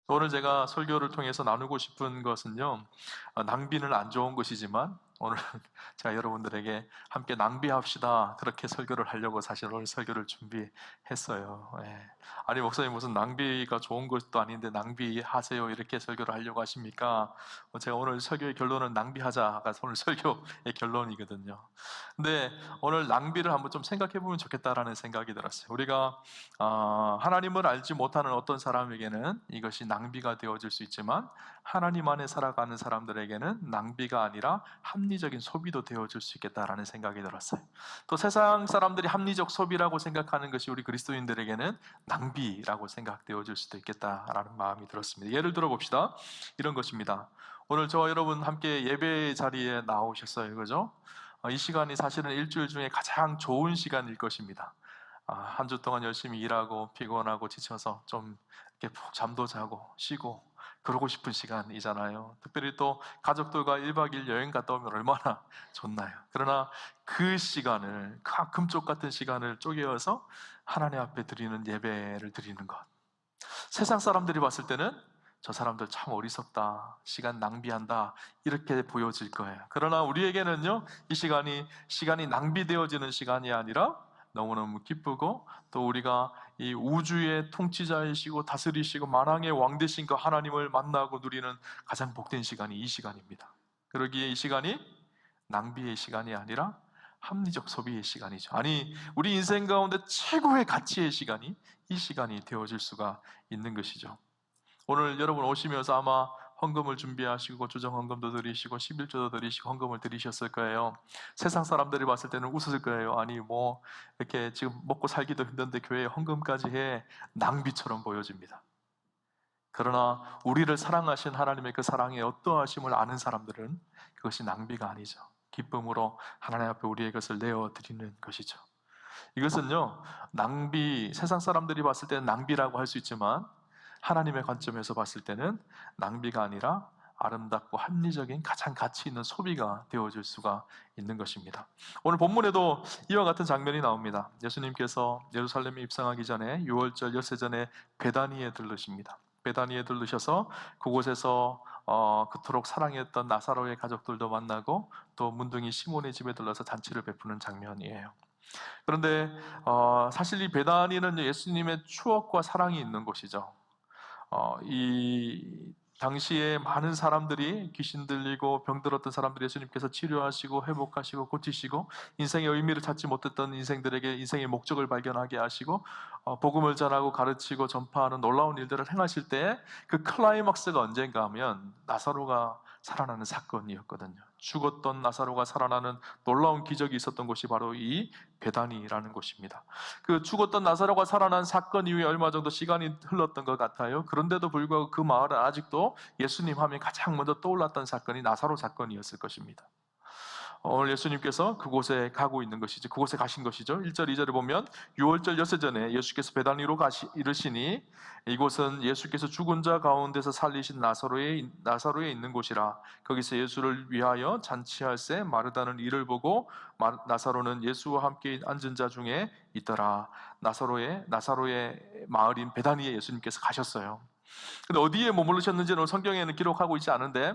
오늘 제가 설교를 통해서 나누고 싶은 것은요, 낭비는 안 좋은 것이지만 오늘 제가 여러분들에게 함께 낭비합시다, 그렇게 설교를 하려고 사실 오늘 설교를 준비했어요. 예. 아니 목사님, 무슨 낭비가 좋은 것도 아닌데 낭비하세요 이렇게 설교를 하려고 하십니까? 제가 오늘 설교의 결론은 낭비하자가 오늘 설교의 결론이거든요. 근데 오늘 낭비를 한번 좀 생각해 보면 좋겠다라는 생각이 들었어요. 우리가 하나님을 알지 못하는 어떤 사람에게는 이것이 낭비가 되어질 수 있지만, 하나님 안에 살아가는 사람들에게는 낭비가 아니라 합리적인 소비도 되어질 수 있겠다라는 생각이 들었어요. 또 세상 사람들이 합리적 소비라고 생각하는 것이 우리 그리스도인들에게는 낭비라고 생각되어질 수도 있겠다라는 마음이 들었습니다. 예를 들어 봅시다. 이런 것입니다. 오늘 저와 여러분 함께 예배 자리에 나오셨어요, 그죠? 이 시간이 사실은 일주일 중에 가장 좋은 시간일 것입니다. 한 주 동안 열심히 일하고 피곤하고 지쳐서 좀 이렇게 푹 잠도 자고 쉬고 그러고 싶은 시간이잖아요. 특별히 또 가족들과 1박 2일 여행 갔다 오면 얼마나 좋나요? 그러나 그 시간을, 그 금쪽 같은 시간을 쪼개어서 하나님 앞에 드리는 예배를 드리는 것, 세상 사람들이 봤을 때는 저 사람들 참 어리석다, 시간 낭비한다, 이렇게 보여질 거예요. 그러나 우리에게는요, 이 시간이 낭비되어지는 시간이 아니라 너무너무 기쁘고, 또 우리가 이 우주의 통치자이시고 다스리시고 만왕의 왕 되신 그 하나님을 만나고 누리는 가장 복된 시간이 이 시간입니다. 그러기에 이 시간이 낭비의 시간이 아니라 합리적 소비의 시간이죠. 아니, 우리 인생 가운데 최고의 가치의 시간이 이 시간이 되어질 수가 있는 것이죠. 오늘 여러분 오시면서 아마 헌금을 준비하시고 주정 헌금도 드리시고 11조도 드리시고 헌금을 드리셨을 거예요. 세상 사람들이 봤을 때는 웃었을 거예요. 아니 뭐 이렇게 지금 먹고 살기도 힘든데 교회에 헌금까지 해, 낭비처럼 보여집니다. 그러나 우리를 사랑하신 하나님의 그 사랑의 어떠하심을 아는 사람들은 그것이 낭비가 아니죠. 기쁨으로 하나님 앞에 우리의 것을 내어드리는 것이죠. 이것은요, 세상 사람들이 봤을 때는 낭비라고 할 수 있지만 하나님의 관점에서 봤을 때는 낭비가 아니라 아름답고 합리적인 가장 가치 있는 소비가 되어질 수가 있는 것입니다. 오늘 본문에도 이와 같은 장면이 나옵니다. 예수님께서 예루살렘에 입성하기 전에 6월절 엿새 전에 베다니에 들르십니다. 베다니에 들르셔서 그곳에서 그토록 사랑했던 나사로의 가족들도 만나고 또 문둥이 시몬의 집에 들러서 잔치를 베푸는 장면이에요. 그런데 사실 이 베다니는 예수님의 추억과 사랑이 있는 곳이죠. 이 당시에 많은 사람들이, 귀신 들리고 병들었던 사람들이 예수님께서 치료하시고 회복하시고 고치시고 인생의 의미를 찾지 못했던 인생들에게 인생의 목적을 발견하게 하시고 복음을 전하고 가르치고 전파하는 놀라운 일들을 행하실 때 그 클라이막스가 언젠가 하면 나사로가 살아나는 사건이었거든요. 죽었던 나사로가 살아나는 놀라운 기적이 있었던 곳이 바로 이 베다니라는 곳입니다. 그 죽었던 나사로가 살아난 사건 이후에 얼마 정도 시간이 흘렀던 것 같아요. 그런데도 불구하고 그 마을은 아직도 예수님 하면 가장 먼저 떠올랐던 사건이 나사로 사건이었을 것입니다. 오늘 예수님께서 그곳에 가고 있는 것이죠. 그곳에 가신 것이죠. 1절, 2절을 보면 6월절 엿새 전에 예수께서 베다니로 이르시니 이곳은 예수께서 죽은 자 가운데서 살리신 나사로에 있는 곳이라. 거기서 예수를 위하여 잔치할새 마르다는 이를 보고 나사로는 예수와 함께 앉은 자 중에 있더라. 나사로의 마을인 베다니에 예수님께서 가셨어요. 근데 어디에 머무르셨는지는 성경에는 기록하고 있지 않은데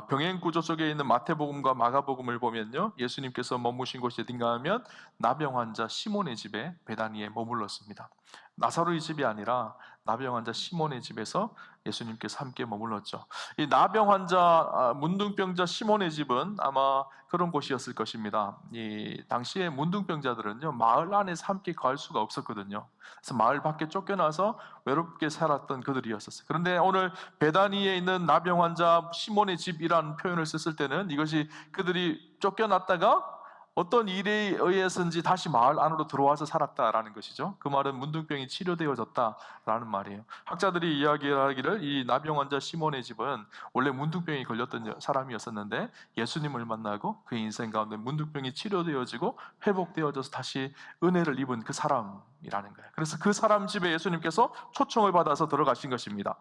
병행 구조 속에 있는 마태복음과 마가복음을 보면요, 예수님께서 머무신 곳이 어딘가 하면 나병 환자 시몬의 집에 베다니에 머물렀습니다. 나사로의 집이 아니라 나병 환자 시몬의 집에서 예수님께서 함께 머물렀죠. 이 나병 환자 문둥병자 시몬의 집은 아마 그런 곳이었을 것입니다. 이 당시에 문둥병자들은요, 마을 안에서 함께 거할 수가 없었거든요. 그래서 마을 밖에 쫓겨나서 외롭게 살았던 그들이었었어요. 그런데 오늘 베다니에 있는 나병 환자 시몬의 집이라는 표현을 썼을 때는 이것이 그들이 쫓겨났다가 어떤 일에 의해서인지 다시 마을 안으로 들어와서 살았다라는 것이죠. 그 말은 문둥병이 치료되어졌다라는 말이에요. 학자들이 이야기하기를 이 나병 환자 시몬의 집은 원래 문둥병이 걸렸던 사람이었었는데 예수님을 만나고 그의 인생 가운데 문둥병이 치료되어지고 회복되어져서 다시 은혜를 입은 그 사람이라는 거예요. 그래서 그 사람 집에 예수님께서 초청을 받아서 들어가신 것입니다.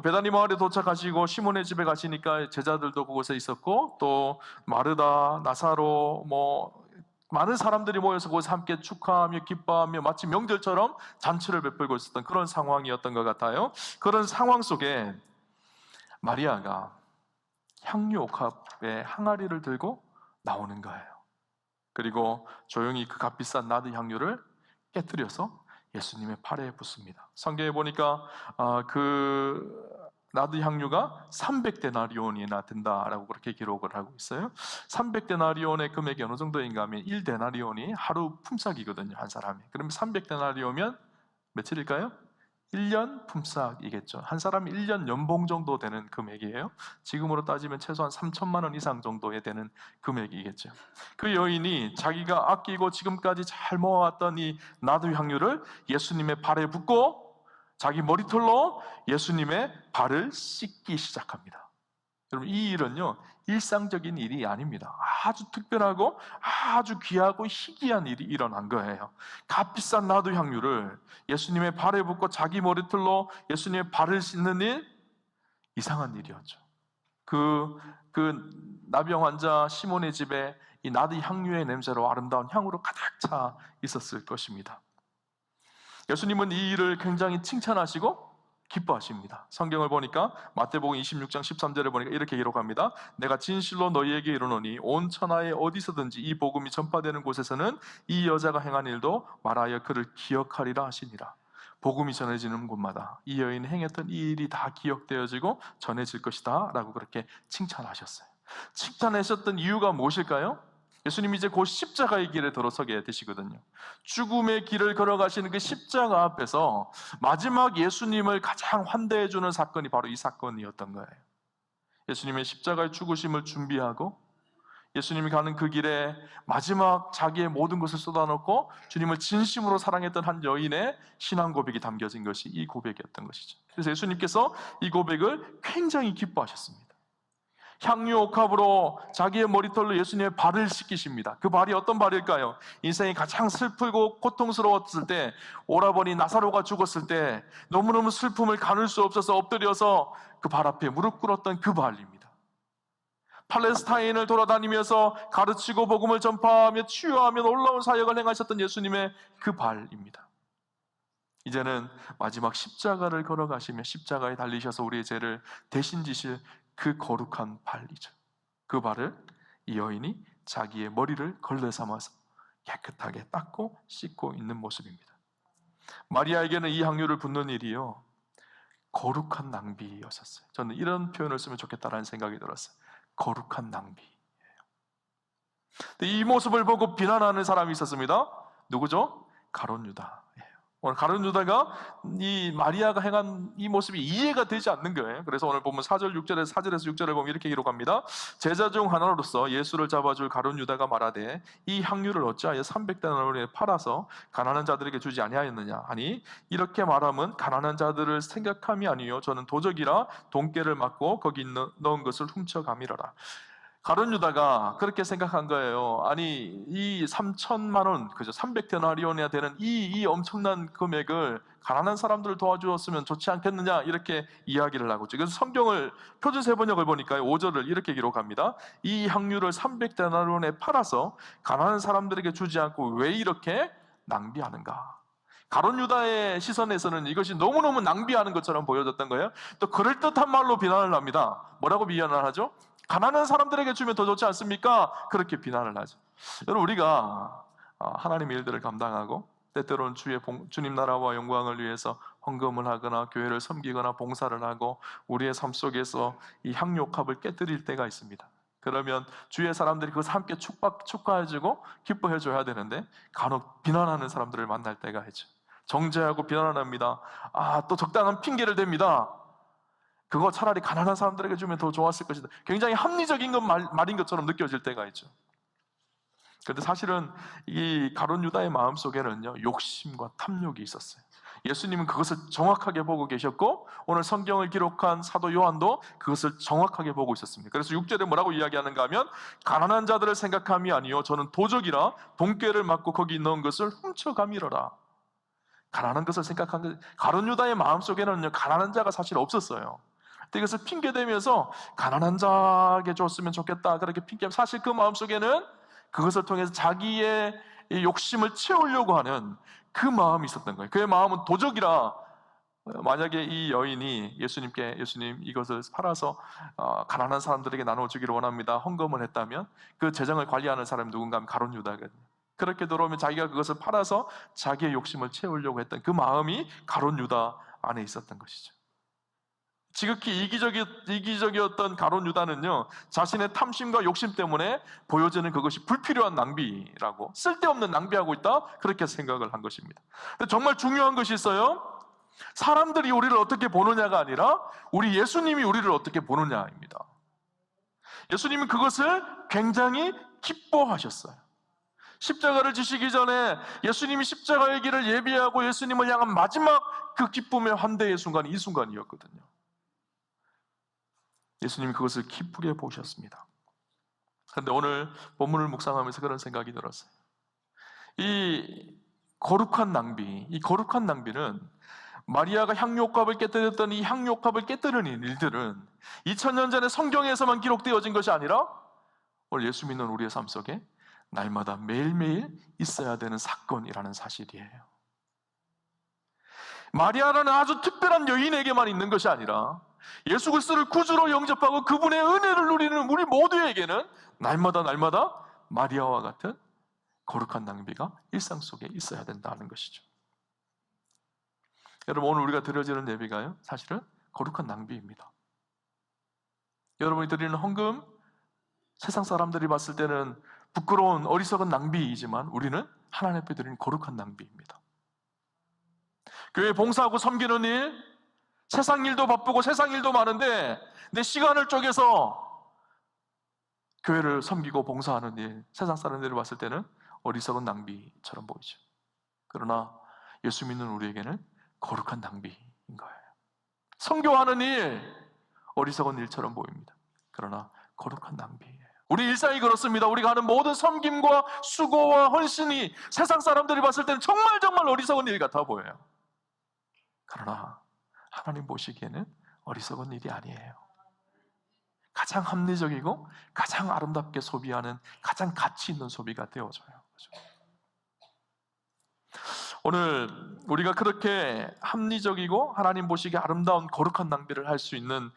베다니 마을에 도착하시고 시몬의 집에 가시니까 제자들도 그곳에 있었고 또 마르다, 나사로, 많은 사람들이 모여서 거기서 함께 축하하며 기뻐하며 마치 명절처럼 잔치를 베풀고 있었던 그런 상황이었던 것 같아요. 그런 상황 속에 마리아가 향유 옥합에 항아리를 들고 나오는 거예요. 그리고 조용히 그 값비싼 나드 향유를 깨뜨려서 예수님의 팔에 붓습니다. 성경에 보니까 그 나드 향유가 300데나리온이나 된다라고 그렇게 기록을 하고 있어요. 300데나리온의 금액이 어느 정도인가 하면 1데나리온이 하루 품삯이거든요, 한 사람이. 그러면 300데나리온이면 며칠일까요? 1년 품삯이겠죠. 한 사람이 1년 연봉 정도 되는 금액이에요. 지금으로 따지면 최소한 3천만 원 이상 정도에 되는 금액이겠죠. 그 여인이 자기가 아끼고 지금까지 잘 모아왔던 이 나드 향유를 예수님의 발에 붓고 자기 머리털로 예수님의 발을 씻기 시작합니다. 여러분, 이 일은요, 일상적인 일이 아닙니다. 아주 특별하고 아주 귀하고 희귀한 일이 일어난 거예요. 값비싼 나드 향유를 예수님의 발에 붓고 자기 머리털로 예수님의 발을 씻는 일, 이상한 일이었죠. 그 나병 환자 시몬의 집에 이 나드 향유의 냄새로 아름다운 향으로 가득 차 있었을 것입니다. 예수님은 이 일을 굉장히 칭찬하시고 기뻐하십니다. 성경을 보니까 마태복음 26장 13절에 보니까 이렇게 기록합니다. 내가 진실로 너희에게 이르노니 온 천하에 어디서든지 이 복음이 전파되는 곳에서는 이 여자가 행한 일도 말하여 그를 기억하리라 하시니라. 복음이 전해지는 곳마다 이 여인이 행했던 이 일이 다 기억되어지고 전해질 것이다 라고 그렇게 칭찬하셨어요. 칭찬하셨던 이유가 무엇일까요? 예수님이 이제 곧 십자가의 길에 들어서게 되시거든요. 죽음의 길을 걸어가시는 그 십자가 앞에서 마지막 예수님을 가장 환대해주는 사건이 바로 이 사건이었던 거예요. 예수님의 십자가의 죽으심을 준비하고 예수님이 가는 그 길에 마지막 자기의 모든 것을 쏟아놓고 주님을 진심으로 사랑했던 한 여인의 신앙 고백이 담겨진 것이 이 고백이었던 것이죠. 그래서 예수님께서 이 고백을 굉장히 기뻐하셨습니다. 향유 옥합으로 자기의 머리털로 예수님의 발을 씻기십니다. 그 발이 어떤 발일까요? 인생이 가장 슬프고 고통스러웠을 때, 오라버니 나사로가 죽었을 때 너무너무 슬픔을 가눌 수 없어서 엎드려서 그 발 앞에 무릎 꿇었던 그 발입니다. 팔레스타인을 돌아다니면서 가르치고 복음을 전파하며 치유하며 놀라운 사역을 행하셨던 예수님의 그 발입니다. 이제는 마지막 십자가를 걸어가시며 십자가에 달리셔서 우리의 죄를 대신 지실 그 거룩한 발이죠. 그 발을 이 여인이 자기의 머리를 걸레 삼아서 깨끗하게 닦고 씻고 있는 모습입니다. 마리아에게는 이 향유를 붓는 일이요, 거룩한 낭비였었어요. 저는 이런 표현을 쓰면 좋겠다라는 생각이 들었어요. 거룩한 낭비예요. 이 모습을 보고 비난하는 사람이 있었습니다. 누구죠? 가룟 유다예요. 오늘 가룟 유다가 이 마리아가 행한 이 모습이 이해가 되지 않는 거예요. 그래서 오늘 보면 4절 4절에서 6절을 보면 이렇게 기록합니다. 제자 중 하나로서 예수를 잡아줄 가룟 유다가 말하되 이 향유를 어찌하여 300데나리온에 팔아서 가난한 자들에게 주지 아니하였느냐 하니, 이렇게 말함은 가난한 자들을 생각함이 아니요 저는 도적이라 돈깨를 맞고 거기 넣은 것을 훔쳐가미러라. 가룟 유다가 그렇게 생각한 거예요. 아니, 이 3천만 원, 그죠? 300데나리온이나 되는 이 엄청난 금액을 가난한 사람들을 도와주었으면 좋지 않겠느냐, 이렇게 이야기를 하고 있죠. 그래서 성경을 표준세 번역을 보니까 5절을 이렇게 기록합니다. 이 향유를 300데나리온에 팔아서 가난한 사람들에게 주지 않고 왜 이렇게 낭비하는가? 가룟 유다의 시선에서는 이것이 너무너무 낭비하는 것처럼 보여졌던 거예요. 또 그럴듯한 말로 비난을 합니다. 뭐라고 비난을 하죠? 가난한 사람들에게 주면 더 좋지 않습니까? 그렇게 비난을 하죠. 여러분, 우리가 하나님의 일들을 감당하고 때때로는 주님 나라와 영광을 위해서 헌금을 하거나 교회를 섬기거나 봉사를 하고 우리의 삶 속에서 이 향유옥합을 깨뜨릴 때가 있습니다. 그러면 주위의 사람들이 그것을 함께 축하해주고 기뻐해줘야 되는데 간혹 비난하는 사람들을 만날 때가 있죠. 정죄하고 비난을 합니다. 또 적당한 핑계를 댑니다. 그거 차라리 가난한 사람들에게 주면 더 좋았을 것이다. 굉장히 합리적인 말인 것처럼 느껴질 때가 있죠. 그런데 사실은 이 가룟 유다의 마음속에는요, 욕심과 탐욕이 있었어요. 예수님은 그것을 정확하게 보고 계셨고 오늘 성경을 기록한 사도 요한도 그것을 정확하게 보고 있었습니다. 그래서 6절에 뭐라고 이야기하는가 하면, 가난한 자들을 생각함이 아니요 저는 도적이라 돈꾀를 맞고 거기 넣은 것을 훔쳐가미러라. 가난한 것을 생각한 것, 가룟 유다의 마음속에는요, 가난한 자가 사실 없었어요. 이것을 핑계대면서 가난한 자에게 줬으면 좋겠다, 그렇게 핑계하면 사실 그 마음속에는 그것을 통해서 자기의 이 욕심을 채우려고 하는 그 마음이 있었던 거예요. 그의 마음은 도적이라. 만약에 이 여인이 예수님 이것을 팔아서 가난한 사람들에게 나눠주기를 원합니다, 헌금을 했다면 그 재정을 관리하는 사람이 누군가 하면 가룟 유다거든요. 그렇게 들어오면 자기가 그것을 팔아서 자기의 욕심을 채우려고 했던 그 마음이 가룟 유다 안에 있었던 것이죠. 지극히 이기적이었던 가룟 유다는요, 자신의 탐심과 욕심 때문에 보여지는 그것이 불필요한 낭비라고, 쓸데없는 낭비하고 있다, 그렇게 생각을 한 것입니다. 근데 정말 중요한 것이 있어요. 사람들이 우리를 어떻게 보느냐가 아니라 우리 예수님이 우리를 어떻게 보느냐입니다. 예수님은 그것을 굉장히 기뻐하셨어요. 십자가를 지시기 전에 예수님이 십자가의 길을 예비하고 예수님을 향한 마지막 그 기쁨의 환대의 순간이 이 순간이었거든요. 예수님이 그것을 기쁘게 보셨습니다. 그런데 오늘 본문을 묵상하면서 그런 생각이 들었어요. 이 거룩한 낭비는 마리아가 향유옥합을 깨뜨렸던 이 향유옥합을 깨뜨리는 일들은 2000년 전에 성경에서만 기록되어진 것이 아니라 오늘 예수 믿는 우리의 삶 속에 날마다 매일매일 있어야 되는 사건이라는 사실이에요. 마리아라는 아주 특별한 여인에게만 있는 것이 아니라 예수 그리스도를 구주로 영접하고 그분의 은혜를 누리는 우리 모두에게는 날마다 마리아와 같은 거룩한 낭비가 일상 속에 있어야 된다는 것이죠. 여러분, 오늘 우리가 드려지는 예배가요, 사실은 거룩한 낭비입니다. 여러분이 드리는 헌금, 세상 사람들이 봤을 때는 부끄러운 어리석은 낭비이지만 우리는 하나님 앞에 드리는 거룩한 낭비입니다. 교회 봉사하고 섬기는 일, 세상 일도 바쁘고 세상 일도 많은데 내 시간을 쪼개서 교회를 섬기고 봉사하는 일, 세상 사람들이 봤을 때는 어리석은 낭비처럼 보이죠. 그러나 예수 믿는 우리에게는 거룩한 낭비인 거예요. 선교하는 일, 어리석은 일처럼 보입니다. 그러나 거룩한 낭비예요. 우리 일상이 그렇습니다. 우리가 하는 모든 섬김과 수고와 헌신이 세상 사람들이 봤을 때는 정말 어리석은 일 같아 보여요. 그러나 하나님 보시기에는 어리석은 일이 아니에요. 가장 합리적이고 가장 아름답게 소비하는 가장 가치 있는 소비가 되어져요. 그렇죠? 오늘 우리가 그렇게 합리적이고 하나님 보시기에 아름다운 거룩한 낭비를 할 수 있는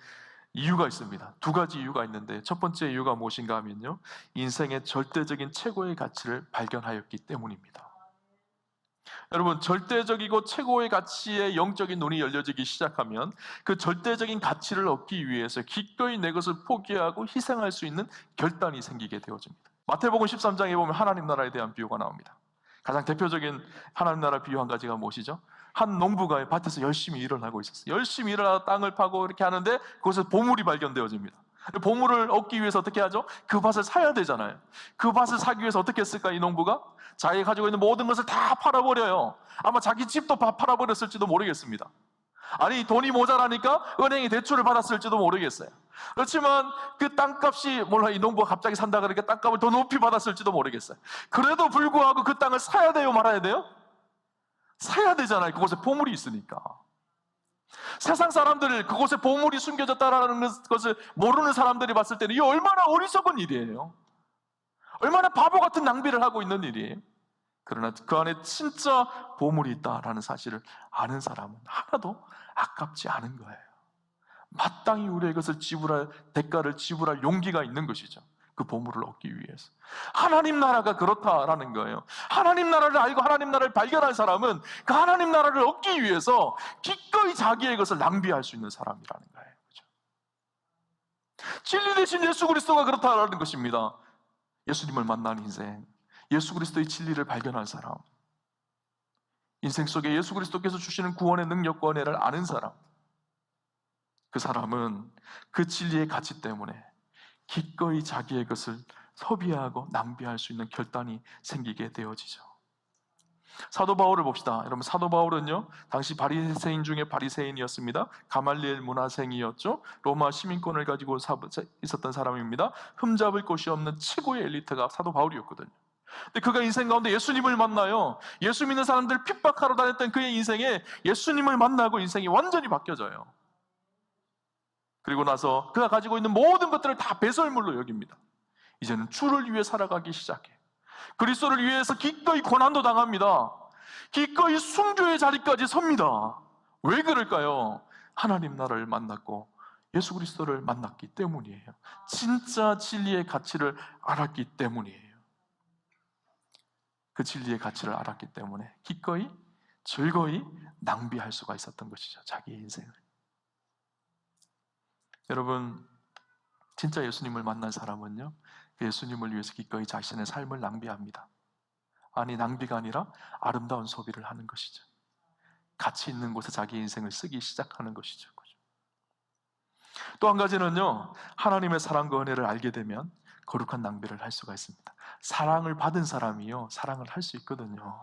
이유가 있습니다. 두 가지 이유가 있는데, 첫 번째 이유가 무엇인가 하면요, 인생의 절대적인 최고의 가치를 발견하였기 때문입니다. 여러분, 절대적이고 최고의 가치의 영적인 눈이 열려지기 시작하면 그 절대적인 가치를 얻기 위해서 기꺼이 내 것을 포기하고 희생할 수 있는 결단이 생기게 되어집니다. 마태복음 13장에 보면 하나님 나라에 대한 비유가 나옵니다. 가장 대표적인 하나님 나라 비유 한 가지가 무엇이죠? 한 농부가 밭에서 열심히 일을 하고 있었어요. 열심히 일을 땅을 파고 이렇게 하는데 그곳에 보물이 발견되어집니다. 보물을 얻기 위해서 어떻게 하죠? 그 밭을 사야 되잖아요. 그 밭을 사기 위해서 어떻게 했을까, 이 농부가? 자기가 가지고 있는 모든 것을 다 팔아버려요. 아마 자기 집도 팔아버렸을지도 모르겠습니다. 아니, 돈이 모자라니까 은행에 대출을 받았을지도 모르겠어요. 그렇지만 그 땅값이 이 농부가 갑자기 산다 그러니까 땅값을 더 높이 받았을지도 모르겠어요. 그래도 불구하고 그 땅을 사야 돼요, 말아야 돼요? 사야 되잖아요. 그곳에 보물이 있으니까. 세상 사람들, 그곳에 보물이 숨겨졌다라는 것을 모르는 사람들이 봤을 때는 이게 얼마나 어리석은 일이에요. 얼마나 바보 같은 낭비를 하고 있는 일이에요. 그러나 그 안에 진짜 보물이 있다라는 사실을 아는 사람은 하나도 아깝지 않은 거예요. 마땅히 우리의 것을 대가를 지불할 용기가 있는 것이죠. 그 보물을 얻기 위해서. 하나님 나라가 그렇다라는 거예요. 하나님 나라를 알고 하나님 나라를 발견한 사람은 그 하나님 나라를 얻기 위해서 기꺼이 자기의 것을 낭비할 수 있는 사람이라는 거예요. 그렇죠? 진리 대신 예수 그리스도가 그렇다라는 것입니다. 예수님을 만난 인생, 예수 그리스도의 진리를 발견한 사람, 인생 속에 예수 그리스도께서 주시는 구원의 능력과 은혜를 아는 사람, 그 사람은 그 진리의 가치 때문에 기꺼이 자기의 것을 소비하고 낭비할 수 있는 결단이 생기게 되어지죠. 사도 바울을 봅시다. 여러분, 사도 바울은요, 당시 바리새인 중에 바리새인이었습니다. 가말리엘 문화생이었죠. 로마 시민권을 가지고 있었던 사람입니다. 흠잡을 곳이 없는 최고의 엘리트가 사도 바울이었거든요. 근데 그가 인생 가운데 예수님을 만나요. 예수 믿는 사람들 핍박하러 다녔던 그의 인생에 예수님을 만나고 인생이 완전히 바뀌어져요. 그리고 나서 그가 가지고 있는 모든 것들을 다 배설물로 여깁니다. 이제는 주를 위해 살아가기 시작해. 그리스도를 위해서 기꺼이 고난도 당합니다. 기꺼이 순교의 자리까지 섭니다. 왜 그럴까요? 하나님 나라를 만났고 예수 그리스도를 만났기 때문이에요. 진짜 진리의 가치를 알았기 때문이에요. 그 진리의 가치를 알았기 때문에 기꺼이 즐거이 낭비할 수가 있었던 것이죠. 자기의 인생을. 여러분, 진짜 예수님을 만난 사람은요, 그 예수님을 위해서 기꺼이 자신의 삶을 낭비합니다. 아니, 낭비가 아니라 아름다운 소비를 하는 것이죠. 가치 있는 곳에 자기 인생을 쓰기 시작하는 것이죠. 또 한 가지는요, 하나님의 사랑과 은혜를 알게 되면 거룩한 낭비를 할 수가 있습니다. 사랑을 받은 사람이요, 사랑을 할 수 있거든요.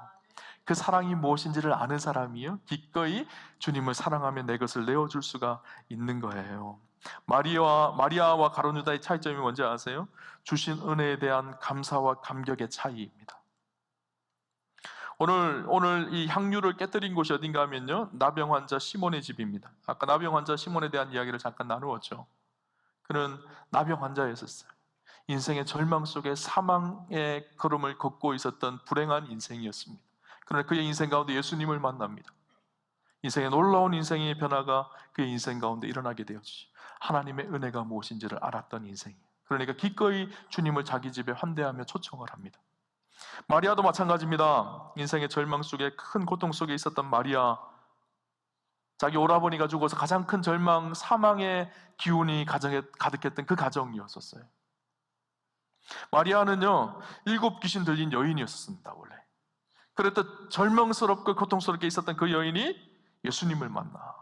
그 사랑이 무엇인지를 아는 사람이요, 기꺼이 주님을 사랑하며 내 것을 내어줄 수가 있는 거예요. 마리아와 가룟 유다의 차이점이 뭔지 아세요? 주신 은혜에 대한 감사와 감격의 차이입니다. 오늘 이 향유를 깨뜨린 곳이 어딘가 하면요, 나병 환자 시몬의 집입니다. 아까 나병 환자 시몬에 대한 이야기를 잠깐 나누었죠. 그는 나병 환자였었어요. 인생의 절망 속에 사망의 걸음을 걷고 있었던 불행한 인생이었습니다. 그러나 그의 인생 가운데 예수님을 만납니다. 인생의 놀라운 인생의 변화가 그의 인생 가운데 일어나게 되었지. 하나님의 은혜가 무엇인지를 알았던 인생이에요. 그러니까 기꺼이 주님을 자기 집에 환대하며 초청을 합니다. 마리아도 마찬가지입니다. 인생의 절망 속에 큰 고통 속에 있었던 마리아, 자기 오라버니가 죽어서 가장 큰 절망, 사망의 기운이 가정에 가득했던 그 가정이었었어요. 마리아는요, 7 귀신 들린 여인이었습니다. 원래 그랬던 절망스럽고 고통스럽게 있었던 그 여인이 예수님을 만나요.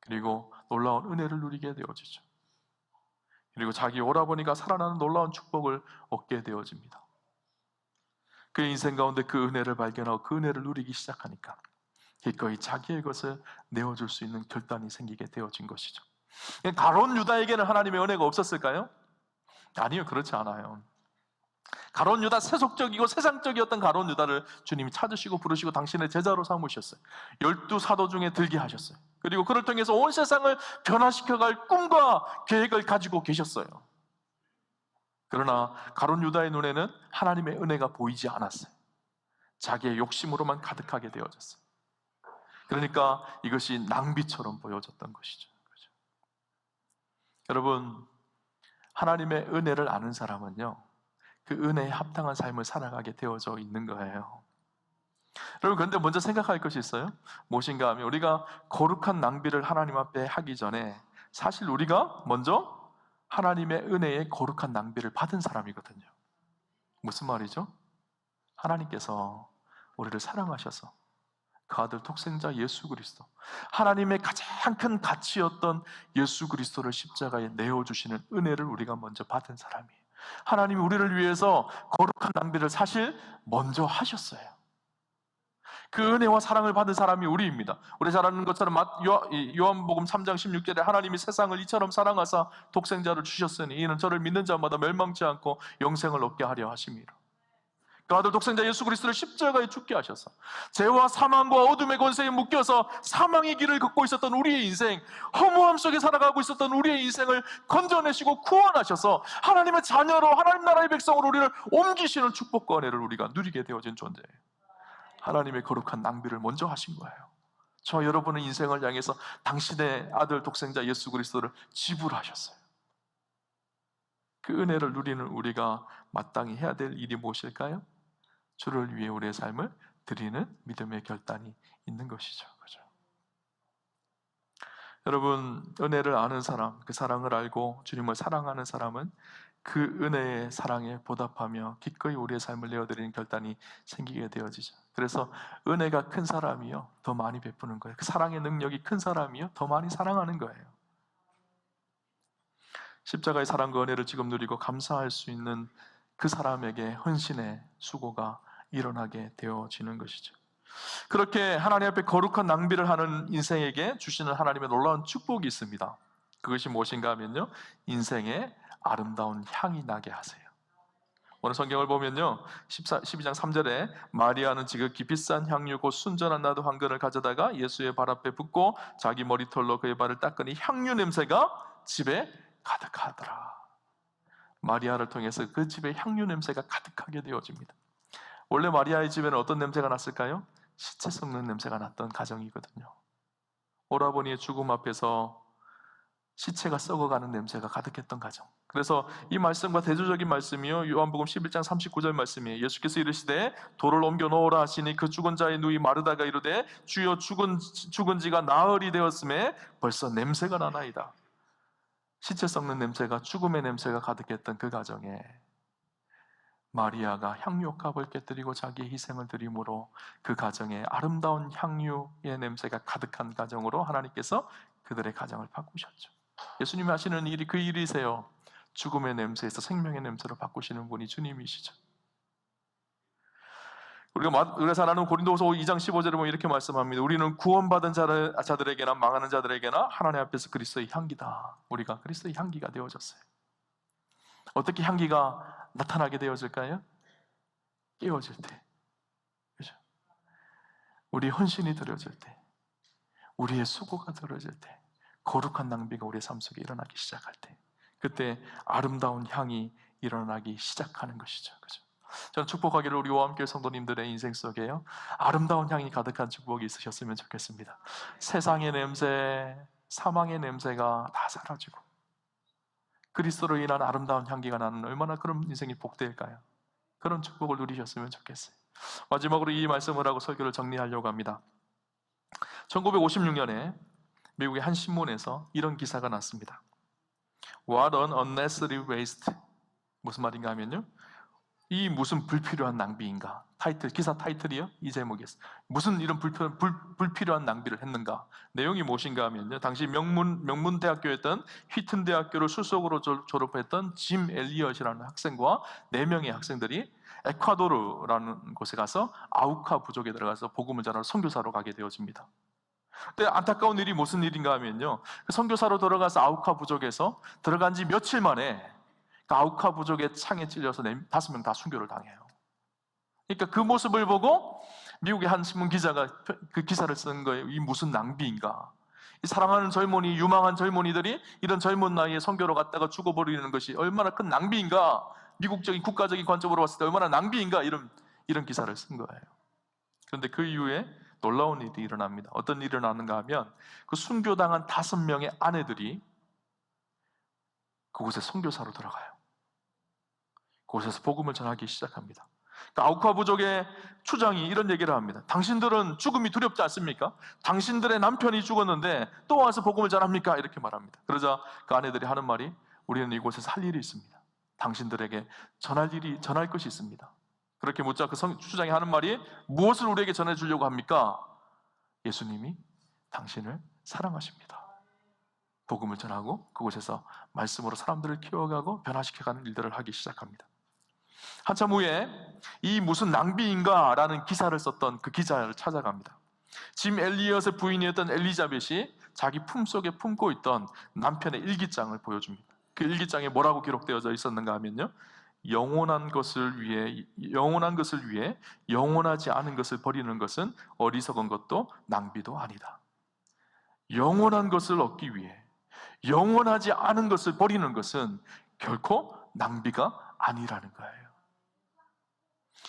그리고 놀라운 은혜를 누리게 되어지죠. 그리고 자기 오라버니가 살아나는 놀라운 축복을 얻게 되어집니다. 그의 인생 가운데 그 은혜를 발견하고 그 은혜를 누리기 시작하니까 기꺼이 자기의 것을 내어줄 수 있는 결단이 생기게 되어진 것이죠. 가룟 유다에게는 하나님의 은혜가 없었을까요? 아니요, 그렇지 않아요. 가룟 유다, 세속적이고 세상적이었던 가룟 유다를 주님이 찾으시고 부르시고 당신의 제자로 삼으셨어요. 12 사도 중에 들게 하셨어요. 그리고 그를 통해서 온 세상을 변화시켜갈 꿈과 계획을 가지고 계셨어요. 그러나 가룟 유다의 눈에는 하나님의 은혜가 보이지 않았어요. 자기의 욕심으로만 가득하게 되어졌어요. 그러니까 이것이 낭비처럼 보여졌던 것이죠. 그렇죠? 여러분, 하나님의 은혜를 아는 사람은요, 그 은혜에 합당한 삶을 살아가게 되어져 있는 거예요. 여러분, 그런데 먼저 생각할 것이 있어요. 무엇인가 하면 우리가 거룩한 낭비를 하나님 앞에 하기 전에 사실 우리가 먼저 하나님의 은혜에 거룩한 낭비를 받은 사람이거든요. 무슨 말이죠? 하나님께서 우리를 사랑하셔서 그 아들 독생자 예수 그리스도, 하나님의 가장 큰 가치였던 예수 그리스도를 십자가에 내어주시는 은혜를 우리가 먼저 받은 사람이에요. 하나님이 우리를 위해서 거룩한 낭비를 사실 먼저 하셨어요. 그 은혜와 사랑을 받은 사람이 우리입니다. 우리 잘 아는 것처럼 요한복음 3장 16절에 하나님이 세상을 이처럼 사랑하사 독생자를 주셨으니 이는 저를 믿는 자마다 멸망치 않고 영생을 얻게 하려 하심이라. 그 아들 독생자 예수 그리스도를 십자가에 죽게 하셔서 죄와 사망과 어둠의 권세에 묶여서 사망의 길을 걷고 있었던 우리의 인생, 허무함 속에 살아가고 있었던 우리의 인생을 건져내시고 구원하셔서 하나님의 자녀로, 하나님 나라의 백성으로 우리를 옮기시는 축복과 은혜를 우리가 누리게 되어진 존재예요. 하나님의 거룩한 낭비를 먼저 하신 거예요. 저 여러분의 인생을 향해서 당신의 아들 독생자 예수 그리스도를 지불하셨어요. 그 은혜를 누리는 우리가 마땅히 해야 될 일이 무엇일까요? 주를 위해 우리의 삶을 드리는 믿음의 결단이 있는 것이죠. 그죠? 여러분, 은혜를 아는 사람, 그 사랑을 알고 주님을 사랑하는 사람은 그 은혜의 사랑에 보답하며 기꺼이 우리의 삶을 내어드리는 결단이 생기게 되어지죠. 그래서 은혜가 큰 사람이요, 더 많이 베푸는 거예요. 그 사랑의 능력이 큰 사람이요, 더 많이 사랑하는 거예요. 십자가의 사랑과 은혜를 지금 누리고 감사할 수 있는 그 사람에게 헌신의 수고가 일어나게 되어지는 것이죠. 그렇게 하나님 앞에 거룩한 낭비를 하는 인생에게 주시는 하나님의 놀라운 축복이 있습니다. 그것이 무엇인가 하면요, 인생에 아름다운 향이 나게 하세요. 오늘 성경을 보면요, 12장 3절에 마리아는 지극히 비싼 향유 곧 순전한 나드 황금을 가져다가 예수의 발 앞에 붓고 자기 머리털로 그의 발을 닦으니 향유 냄새가 집에 가득하더라. 마리아를 통해서 그 집에 향유 냄새가 가득하게 되어집니다. 원래 마리아의 집에는 어떤 냄새가 났을까요? 시체 썩는 냄새가 났던 가정이거든요. 오라버니의 죽음 앞에서 시체가 썩어가는 냄새가 가득했던 가정. 그래서 이 말씀과 대조적인 말씀이요, 요한복음 11장 39절 말씀이에요. 예수께서 이르시되 돌을 옮겨 놓으라 하시니 그 죽은 자의 누이 마르다가 이르되 주여 죽은 지가 나흘이 되었음에 벌써 냄새가 나나이다. 시체 썩는 냄새가, 죽음의 냄새가 가득했던 그 가정에 마리아가 향유옥합을 깨뜨리고 자기의 희생을 드림으로 그 가정에 아름다운 향유의 냄새가 가득한 가정으로 하나님께서 그들의 가정을 바꾸셨죠. 예수님이 하시는 일이 그 일이세요. 죽음의 냄새에서 생명의 냄새로 바꾸시는 분이 주님이시죠. 그래서 하나는 고린도후서 2장 15절에 보면 이렇게 말씀합니다. 우리는 구원받은 자들에게나 망하는 자들에게나 하나님 앞에서 그리스도의 향기다. 우리가 그리스도의 향기가 되어졌어요. 어떻게 향기가 나타나게 되어질까요? 깨어질 때, 그죠? 우리의 헌신이 드려질 때, 우리의 수고가 드려질 때, 거룩한 낭비가 우리의 삶 속에 일어나기 시작할 때, 그때 아름다운 향이 일어나기 시작하는 것이죠. 그죠? 저는 축복하기를 우리 오함교회 성도님들의 인생 속에요, 아름다운 향이 가득한 축복이 있으셨으면 좋겠습니다. 세상의 냄새, 사망의 냄새가 다 사라지고 그리스도로 인한 아름다운 향기가 나는 얼마나 그런 인생이 복될까요? 그런 축복을 누리셨으면 좋겠어요. 마지막으로 이 말씀을 하고 설교를 정리하려고 합니다. 1956년에 미국의 한 신문에서 이런 기사가 났습니다. What an unnecessary waste. 무슨 말인가 하면요, 이 무슨 불필요한 낭비인가. 기사 타이틀이요, 이 제목이었어요. 무슨 이런 불필요한 낭비를 했는가. 내용이 무엇인가 하면요, 당시 명문 대학교였던 휘튼 대학교를 수석으로 졸업했던 짐 엘리엇이라는 학생과 4명의 학생들이 에콰도르라는 곳에 가서 아우카 부족에 들어가서 복음을 전하러 선교사로 가게 되어집니다. 근데 안타까운 일이 무슨 일인가 하면요, 그 선교사로 들어가서 아우카 부족에서 들어간 지 며칠 만에 그 아우카 부족의 창에 찔려서 5명 다 순교를 당해요. 그러니까 그 모습을 보고 미국의 한 신문 기자가 그 기사를 쓴 거예요. 이 무슨 낭비인가. 이 사랑하는 젊은이, 유망한 젊은이들이 이런 젊은 나이에 선교로 갔다가 죽어버리는 것이 얼마나 큰 낭비인가. 미국적인 국가적인 관점으로 봤을 때 얼마나 낭비인가. 이런 기사를 쓴 거예요. 그런데 그 이후에 놀라운 일이 일어납니다. 어떤 일이 일어나는가 하면 그 순교당한 5명의 아내들이 그곳에 선교사로 들어가요. 그곳에서 복음을 전하기 시작합니다. 그러니까 아우카 부족의 추장이 이런 얘기를 합니다. 당신들은 죽음이 두렵지 않습니까? 당신들의 남편이 죽었는데 또 와서 복음을 전합니까? 이렇게 말합니다. 그러자 그 아내들이 하는 말이, 우리는 이곳에서 할 일이 있습니다. 당신들에게 전할 것이 있습니다. 그렇게 묻자 그 추장이 하는 말이, 무엇을 우리에게 전해주려고 합니까? 예수님이 당신을 사랑하십니다. 복음을 전하고 그곳에서 말씀으로 사람들을 키워가고 변화시켜가는 일들을 하기 시작합니다. 한참 후에 이 무슨 낭비인가 라는 기사를 썼던 그 기자를 찾아갑니다. 짐 엘리엇의 부인이었던 엘리자벳이 자기 품속에 품고 있던 남편의 일기장을 보여줍니다. 그 일기장에 뭐라고 기록되어져 있었는가 하면요, 영원한 것을 위해 영원하지 않은 것을 버리는 것은 어리석은 것도 낭비도 아니다. 영원한 것을 얻기 위해 영원하지 않은 것을 버리는 것은 결코 낭비가 아니라는 거예요.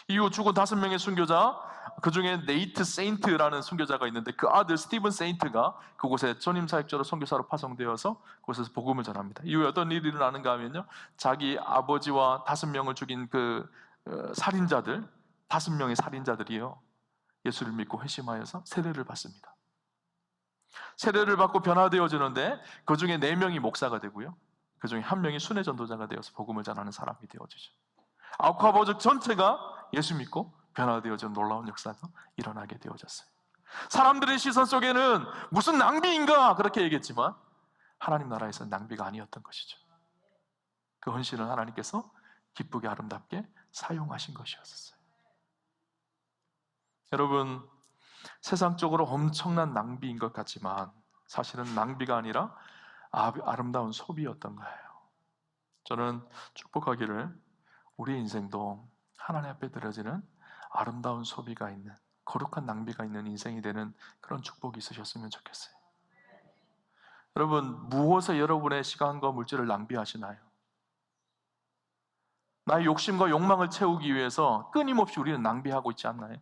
이후 죽은 5명의 순교자, 그 중에 네이트 세인트라는 순교자가 있는데 그 아들 스티븐 세인트가 그곳에 전임사역자로 선교사로 파송되어서 그곳에서 복음을 전합니다. 이후에 어떤 일이 일어나는가 하면요, 자기 아버지와 5명을 죽인 그 살인자들, 5명의 살인자들이요, 예수를 믿고 회심하여서 세례를 받습니다. 세례를 받고 변화되어지는데 그 중에 4명이 목사가 되고요, 그 중에 1명이 순회 전도자가 되어서 복음을 전하는 사람이 되어지죠. 아우카 부족 전체가 예수 믿고 변화되어진 놀라운 역사가 일어나게 되어졌어요. 사람들의 시선 속에는 무슨 낭비인가 그렇게 얘기했지만 하나님 나라에서는 낭비가 아니었던 것이죠. 그 헌신을 하나님께서 기쁘게 아름답게 사용하신 것이었어요. 여러분, 세상적으로 엄청난 낭비인 것 같지만 사실은 낭비가 아니라 아름다운 소비였던 거예요. 저는 축복하기를 우리 인생도 하나님 앞에 드려지는 아름다운 소비가 있는, 거룩한 낭비가 있는 인생이 되는 그런 축복이 있으셨으면 좋겠어요. 여러분, 무엇에 여러분의 시간과 물질을 낭비하시나요? 나의 욕심과 욕망을 채우기 위해서 끊임없이 우리는 낭비하고 있지 않나요?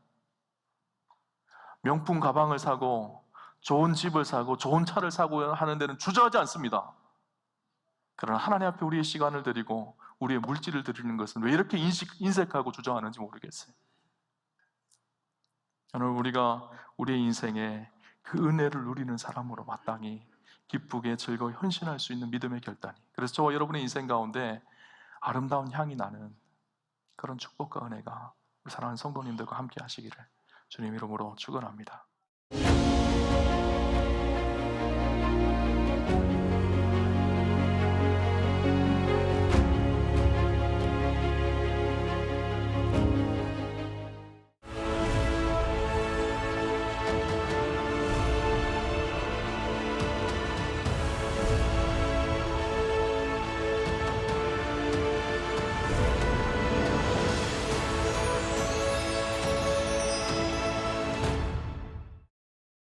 명품 가방을 사고 좋은 집을 사고 좋은 차를 사고 하는 데는 주저하지 않습니다. 그러나 하나님 앞에 우리의 시간을 드리고 우리의 물질을 드리는 것은 왜 이렇게 인색하고 주저하는지 모르겠어요. 오늘 우리가 우리의 인생에 그 은혜를 누리는 사람으로 마땅히 기쁘게 즐거이 헌신할 수 있는 믿음의 결단이, 그래서 저와 여러분의 인생 가운데 아름다운 향이 나는 그런 축복과 은혜가 우리 사랑하는 성도님들과 함께 하시기를 주님 이름으로 축원합니다.